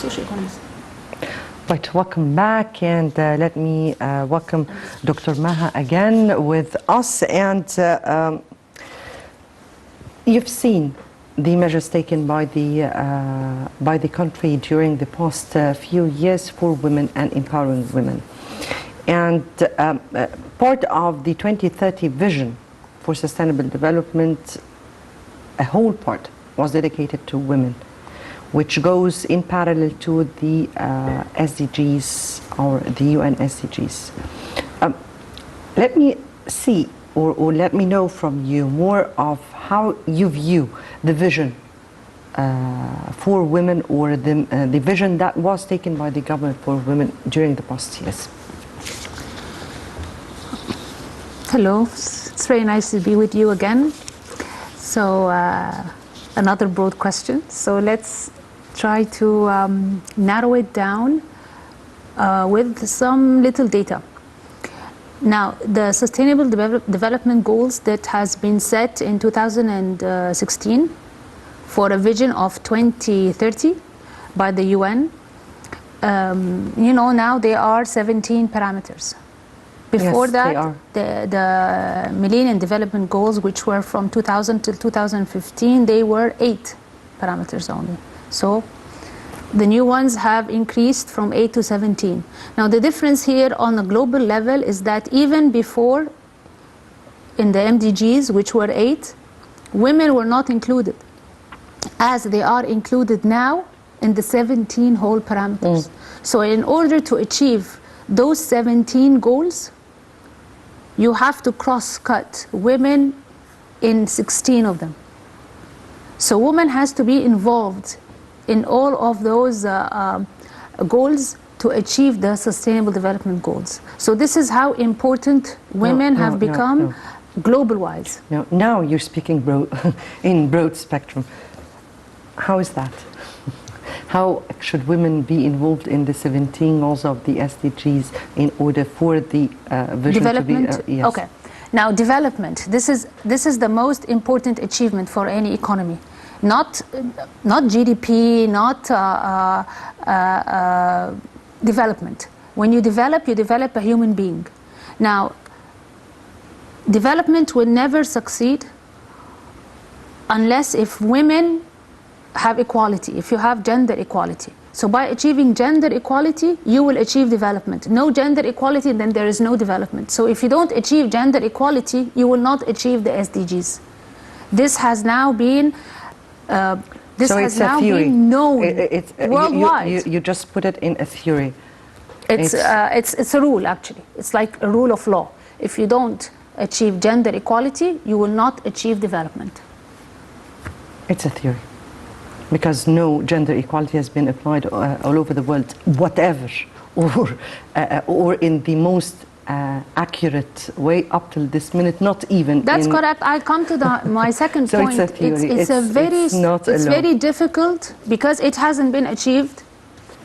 socioeconomists. Right, welcome back, and let me welcome Dr. Maha again with us. And you've seen the measures taken by the country during the past few years for women and empowering women. And part of the 2030 vision for sustainable development, a whole part was dedicated to women, which goes in parallel to the SDGs, or the UN SDGs. Let me see, or let me know from you more of how you view the vision for women, or the vision that was taken by the government for women during the past years. Hello, it's very nice to be with you again. So another broad question. So let's try to narrow it down with some little data. Now, the Sustainable Development Goals that has been set in 2016 for a vision of 2030 by the UN, you know, now there are 17 parameters. Before Yes, that, the Millennium Development Goals, which were from 2000 till 2015, they were 8 parameters only. So the new ones have increased from 8 to 17. Now the difference here on a global level is that even before, in the MDGs, which were 8, women were not included, as they are included now in the 17 whole parameters. So in order to achieve those 17 goals, you have to cross-cut women in 16 of them. So women has to be involved in all of those goals to achieve the Sustainable Development Goals. So this is how important women have become global-wise. Now you're speaking in broad spectrum. How is that? How should women be involved in the 17 goals of the SDGs in order for the vision development to be... Yes. Okay. Now development, this is the most important achievement for any economy. Not GDP, not development. When you develop a human being. Now, development will never succeed unless if women have equality, if you have gender equality. So by achieving gender equality, you will achieve development. No gender equality, then there is no development. So if you don't achieve gender equality, you will not achieve the SDGs. This has now been been known worldwide. You just put it in a theory. It's a rule, actually. It's like a rule of law. If you don't achieve gender equality, you will not achieve development. It's a theory. Because no gender equality has been applied all over the world, whatever, or in the most accurate way up till this minute, not even. That's correct. I'll come to my second so point. It's a theory. It's very difficult because it hasn't been achieved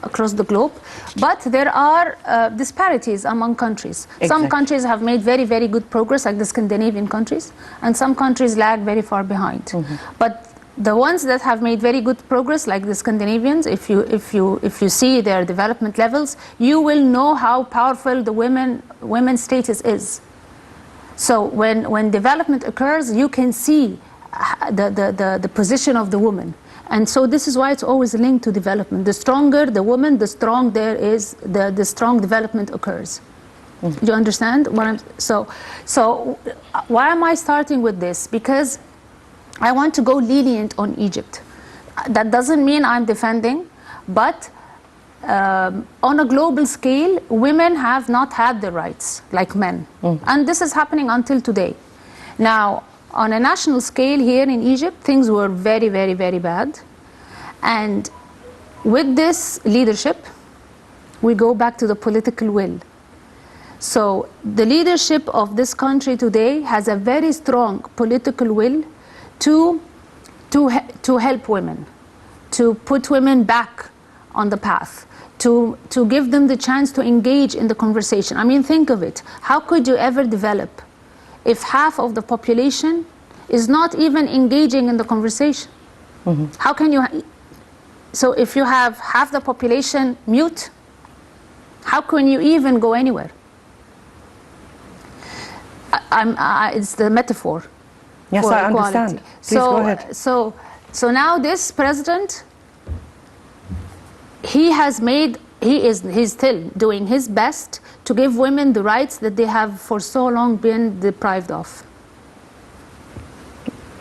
across the globe, but there are disparities among countries. Exactly. Some countries have made very, very good progress, like the Scandinavian countries, and some countries lag very far behind. But the ones that have made very good progress, like the Scandinavians, if you see their development levels, you will know how powerful the women's status is. So when development occurs, you can see the position of the woman. And so this is why it's always linked to development. The stronger the woman, the strong the strong development occurs. Do you understand what I'm so why am I starting with this? Because I want to go lenient on Egypt. That doesn't mean I'm defending, but on a global scale, women have not had the rights like men. And this is happening until today. Now, on a national scale here in Egypt, things were very, very, very bad. And with this leadership, we go back to the political will. So the leadership of this country today has a very strong political will to help women, to put women back on the path, to give them the chance to engage in the conversation. I mean, think of it. How could you ever develop if half of the population is not even engaging in the conversation? How can you... So if you have half the population mute, how can you even go anywhere? It's the metaphor. Yes, for I equality. understand. Please go ahead. So now this president, he's still doing his best to give women the rights that they have for so long been deprived of.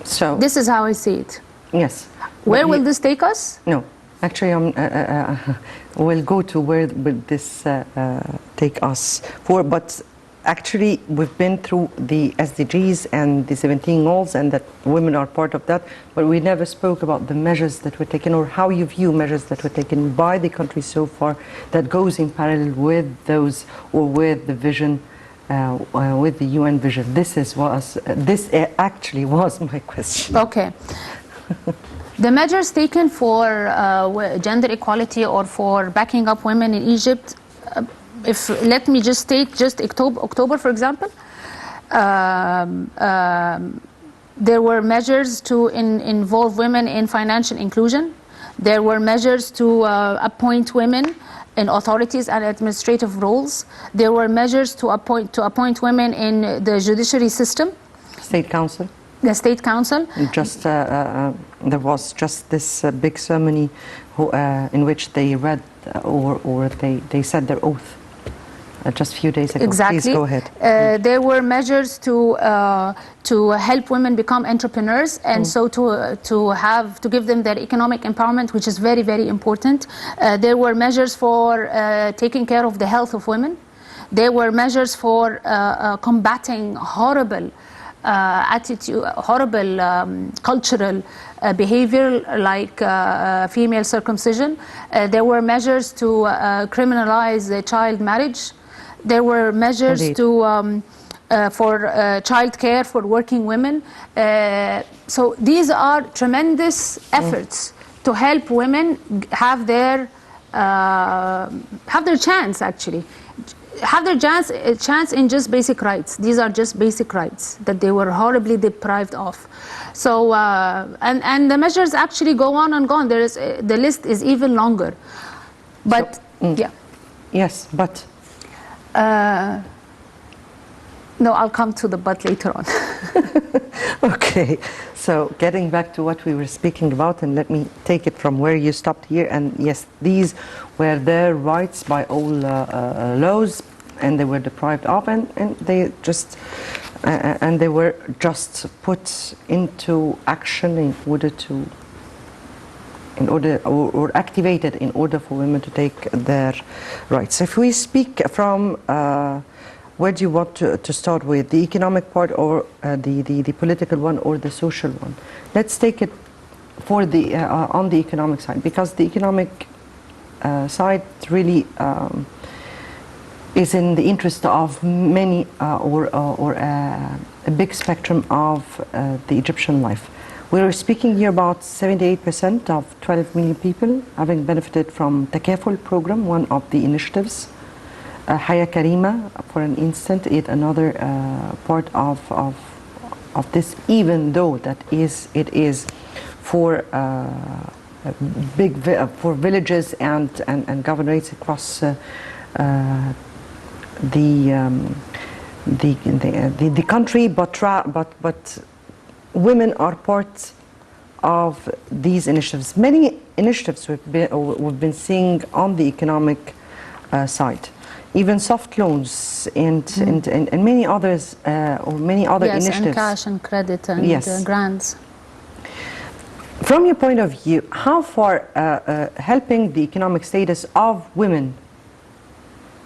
So This is how I see it. yes. Where will this take us? No, actually, we'll go to where will this take us for. But actually, we've been through the SDGs and the 17 goals, and that women are part of that. But we never spoke about the measures that were taken, or how you view measures that were taken by the country so far that goes in parallel with those, or with the vision. With the UN vision. This actually was my question. Okay. The measures taken for gender equality or for backing up women in Egypt, let me just state just October, for example, there were measures to involve women in financial inclusion. There were measures to appoint women in authorities and administrative roles. There were measures to appoint women in the judiciary system. State Council. The State Council. Just there was just this big ceremony in which they read or they said their oath just a few days ago. Exactly. Please go ahead. There were measures to help women become entrepreneurs, and so to give them their economic empowerment, which is very, very important. There were measures for taking care of the health of women. There were measures for combating horrible cultural behavior like female circumcision. There were measures to criminalize child marriage. There were measures for child care for working women. So these are tremendous efforts to help women have their chance, actually. Have their chance in just basic rights. These are just basic rights that they were horribly deprived of. So, and the measures actually go on and go on. The list is even longer. But, yeah. Yes, but. No, I'll come to the but later on. Okay, so getting back to what we were speaking about, and let me take it from where you stopped here. And yes, these were their rights by all laws, and they were deprived of, and they just and they were just put into action in order or activated in order for women to take their rights. If we speak from where do you want to start with, the economic part or the political one or the social one? Let's take it for the on the economic side, because the economic side really is in the interest of many or a big spectrum of the Egyptian life. We're speaking here about 78% of 12 million people having benefited from Takaful program, one of the initiatives. Haya Karima, for an instant, is another part of this, even though it is for for villages and governorates across the country, but women are part of these initiatives. Many initiatives we've been seeing on the economic side. Even soft loans and many others or many other initiatives. And cash and credit and grants. From your point of view, how far helping the economic status of women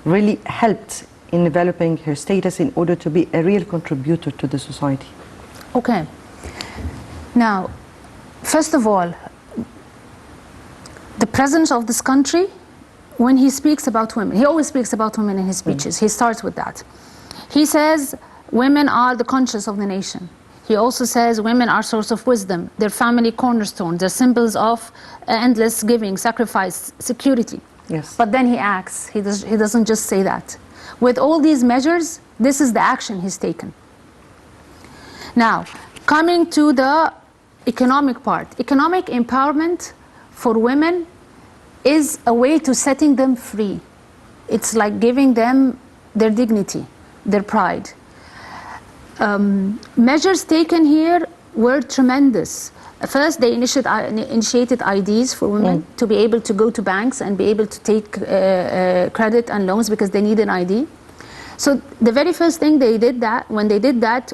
really helped in developing her status in order to be a real contributor to the society? Okay. Now, first of all, the president of this country, when he speaks about women, he always speaks about women in his speeches. He starts with that. He says women are the conscience of the nation. He also says women are source of wisdom, they're family cornerstone, they're symbols of endless giving, sacrifice, security. Yes. But then he acts. He doesn't just say that. With all these measures, this is the action he's taken. Now, coming to the economic part. Economic empowerment for women is a way to setting them free. It's like giving them their dignity, their pride. Measures taken here were tremendous. First, they initiated IDs for women to be able to go to banks and be able to take credit and loans because they need an ID. So the very first thing they did when they did that,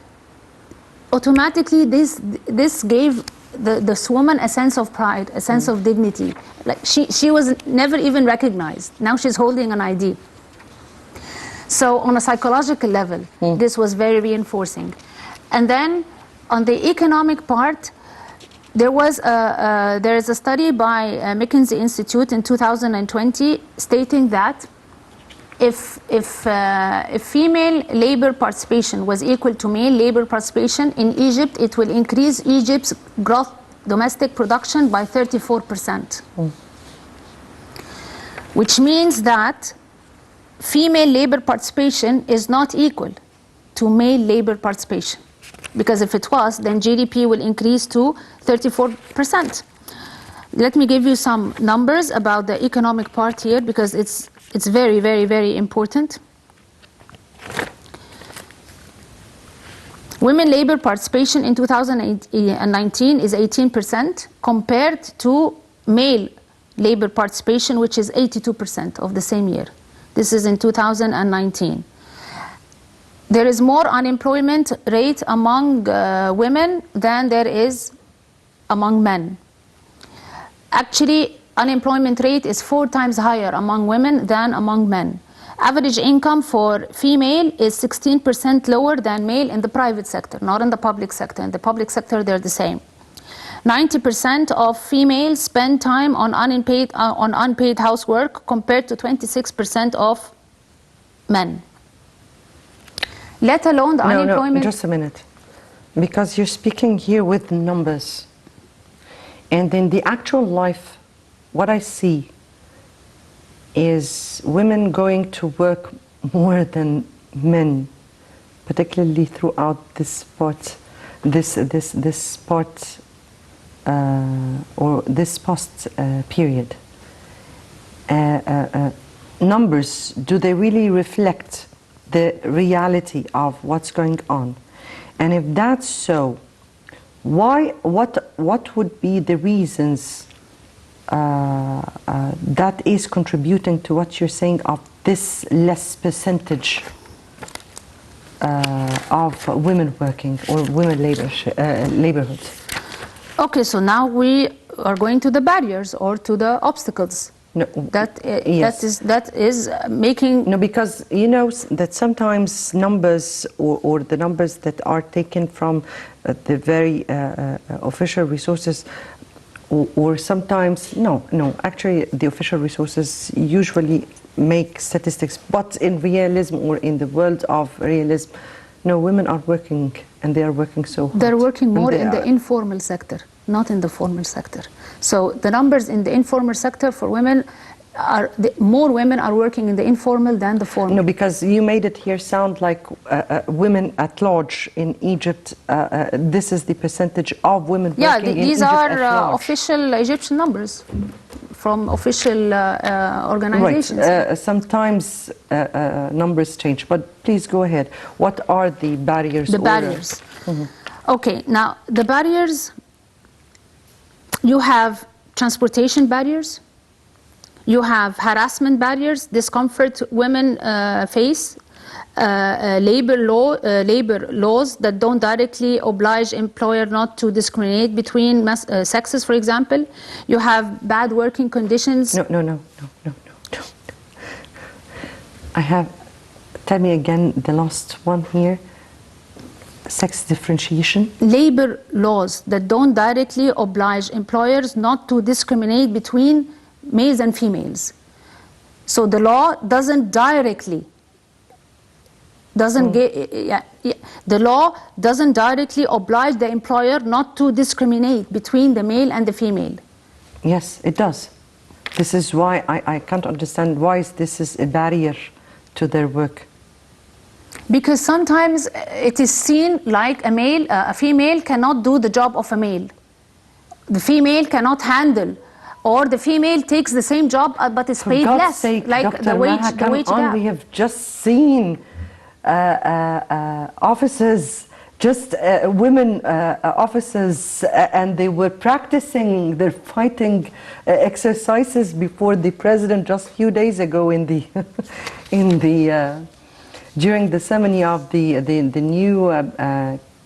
automatically this gave this woman a sense of pride, a sense of dignity. Like she was never even recognized. Now she's holding an ID. So on a psychological level, this was very reinforcing. And then on the economic part, there is a study by McKinsey Institute in 2020 stating that if female labor participation was equal to male labor participation in Egypt, it will increase Egypt's gross domestic production by 34%. Which means that female labor participation is not equal to male labor participation. Because if it was, then GDP will increase to 34%. Let me give you some numbers about the economic part here, because it's very, very, very important. Women labor participation in 2019 is 18% compared to male labor participation, which is 82% of the same year. This is in 2019. There is more unemployment rate among women than there is among men. Actually, unemployment rate is 4 times higher among women than among men. Average income for female is 16% lower than male in the private sector, not in the public sector. In the public sector, they're the same. 90% of females spend time on unpaid housework compared to 26% of men. Let alone the unemployment. No, just a minute. Because you're speaking here with numbers. And in the actual life, what I see is women going to work more than men, particularly throughout this part, or this post period. Numbers, do they really reflect the reality of what's going on? And if that's so, what would be the reasons that is contributing to what you're saying of this less percentage of women working or women laborhoods? Okay, so now we are going to the barriers or to the obstacles. No, yes. that is making... No, because you know that sometimes numbers or the numbers that are taken from the very official resources, or sometimes, actually the official resources usually make statistics, but in realism or in the world of realism, no, women are working and they are working so hard. They're working more in the informal sector, not in the formal sector. So the numbers in the informal sector for women more women are working in the informal than the formal. No, because you made it here sound like women at large in Egypt. This is the percentage of women working in Egypt. These are official Egyptian numbers from official organizations. Right. Sometimes numbers change, but please go ahead. What are the barriers? The barriers. Okay, now the barriers. You have transportation barriers, you have harassment barriers, discomfort women face, labor laws that don't directly oblige employer not to discriminate between sexes, for example. You have bad working conditions. No. Tell me again the last one here. Sex differentiation? Labor laws that don't directly oblige employers not to discriminate between males and females. So the law doesn't directly, the law doesn't directly oblige the employer not to discriminate between the male and the female. Yes, it does. This is why I can't understand why this is a barrier to their work. Because sometimes it is seen like a female cannot do the job of a male. The female cannot handle Oh. or the female takes the same job but is paid For God's less, sake, like Dr. the wage, Maha, the come wage on. gap. We have just seen officers, just women officers, and they were practicing their fighting exercises before the president just a few days ago in the during the ceremony of the new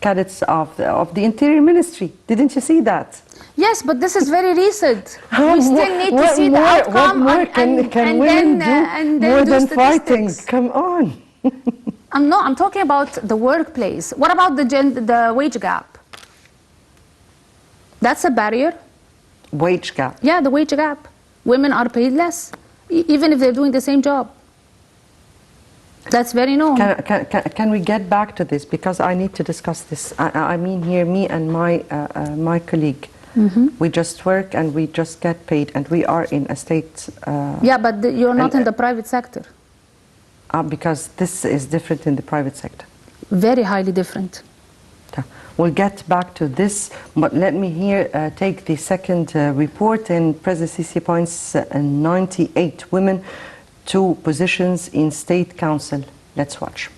cadets of the Interior Ministry. Didn't you see that? Yes, but this is very recent. We still need to see the outcome. What more can women do more than fighting? Come on. I'm talking about the workplace. What about the wage gap? That's a barrier. Wage gap. Yeah, the wage gap. Women are paid less, even if they're doing the same job. That's very known. Can we get back to this? Because I need to discuss this. I mean here, me and my colleague. Mm-hmm. We just work and we just get paid, and we are in a state... yeah, but you're not in the private sector. Because this is different in the private sector. Very highly different. We'll get back to this, but let me here take the second report. In President Sisi appoints 98 women to positions in State Council. Let's watch.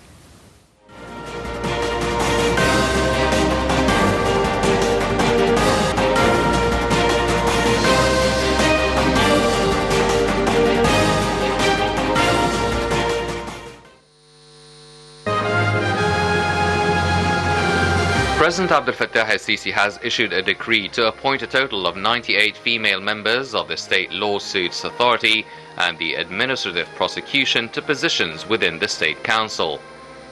President Abdel Fattah el-Sisi has issued a decree to appoint a total of 98 female members of the State Lawsuits Authority and the Administrative Prosecution to positions within the State Council.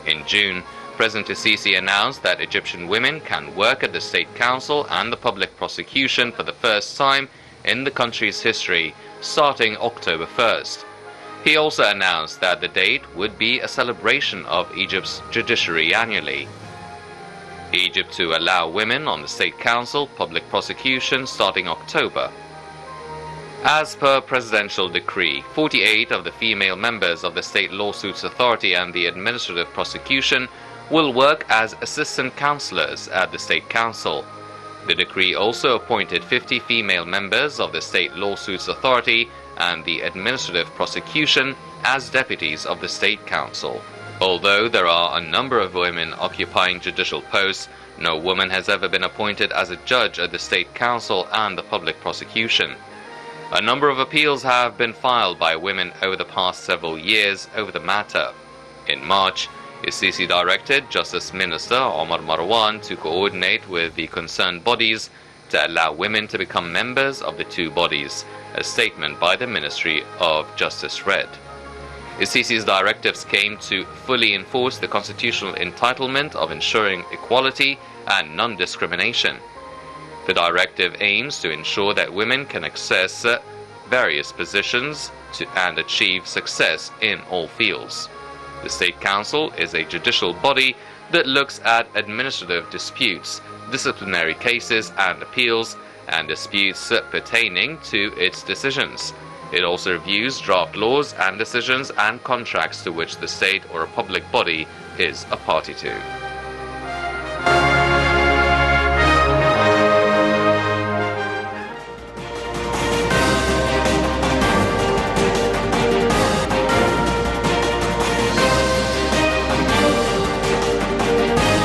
In June, President el-Sisi announced that Egyptian women can work at the State Council and the Public Prosecution for the first time in the country's history, starting October 1st. He also announced that the date would be a celebration of Egypt's judiciary annually. Egypt to allow women on the State Council public prosecution starting October. As per presidential decree, 48 of the female members of the State Lawsuits Authority and the Administrative Prosecution will work as assistant councillors at the State Council. The decree also appointed 50 female members of the State Lawsuits Authority and the Administrative Prosecution as deputies of the State Council. Although there are a number of women occupying judicial posts, no woman has ever been appointed as a judge at the State Council and the Public Prosecution. A number of appeals have been filed by women over the past several years over the matter. In March, el-Sisi directed Justice Minister Omar Marwan to coordinate with the concerned bodies to allow women to become members of the two bodies, a statement by the Ministry of Justice read. El-Sisi's directives came to fully enforce the constitutional entitlement of ensuring equality and non-discrimination. The directive aims to ensure that women can access various positions and achieve success in all fields. The State Council is a judicial body that looks at administrative disputes, disciplinary cases and appeals, and disputes pertaining to its decisions. It also reviews draft laws and decisions and contracts to which the state or a public body is a party to.